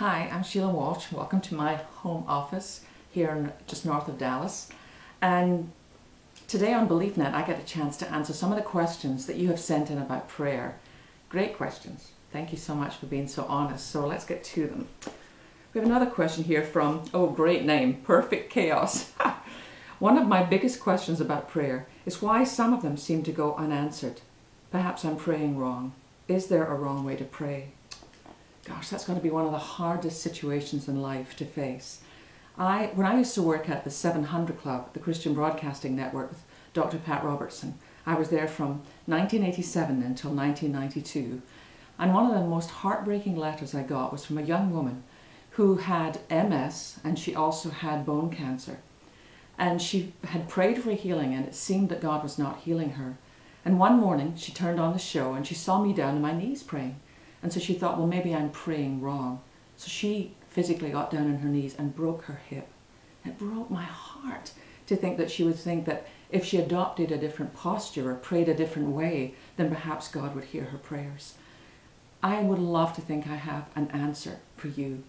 Hi, I'm Sheila Walsh. Welcome to my home office here just north of Dallas. And today on BeliefNet, I get a chance to answer some of the questions that you have sent in about prayer. Great questions. Thank you so much for being so honest. So let's get to them. We have another question here from, great name, Perfect Chaos. One of my biggest questions about prayer is why some of them seem to go unanswered. Perhaps I'm praying wrong. Is there a wrong way to pray? Gosh, that's going to be one of the hardest situations in life to face. When I used to work at the 700 Club, the Christian Broadcasting Network with Dr. Pat Robertson, I was there from 1987 until 1992. And one of the most heartbreaking letters I got was from a young woman who had MS and she also had bone cancer. And she had prayed for healing and it seemed that God was not healing her. And one morning she turned on the show and she saw me down on my knees praying. And so she thought, well, maybe I'm praying wrong. So she physically got down on her knees and broke her hip. It broke my heart to think that she would think that if she adopted a different posture or prayed a different way, then perhaps God would hear her prayers. I would love to think I have an answer for you.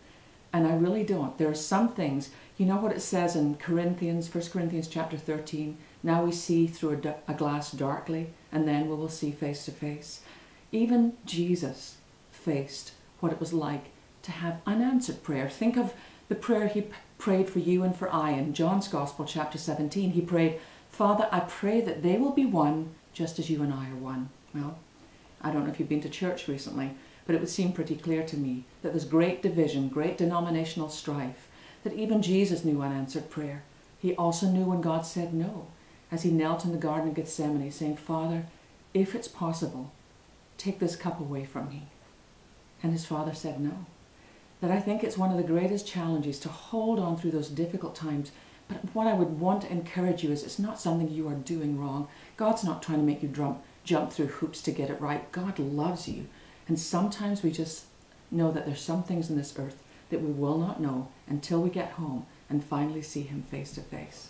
And I really don't. There are some things, you know what it says in Corinthians, 1 Corinthians chapter 13, now we see through a glass darkly, and then we will see face to face. Even Jesus faced what it was like to have unanswered prayer. Think of the prayer he prayed for you and for I in John's Gospel, chapter 17. He prayed, Father, I pray that they will be one just as you and I are one. Well, I don't know if you've been to church recently, but it would seem pretty clear to me that there's great division, great denominational strife, that even Jesus knew unanswered prayer. He also knew when God said no, as he knelt in the Garden of Gethsemane saying, Father, if it's possible, take this cup away from me. And his Father said no. That I think it's one of the greatest challenges to hold on through those difficult times. But what I would want to encourage you is it's not something you are doing wrong. God's not trying to make you jump through hoops to get it right. God loves you. And sometimes we just know that there's some things in this earth that we will not know until we get home and finally see him face to face.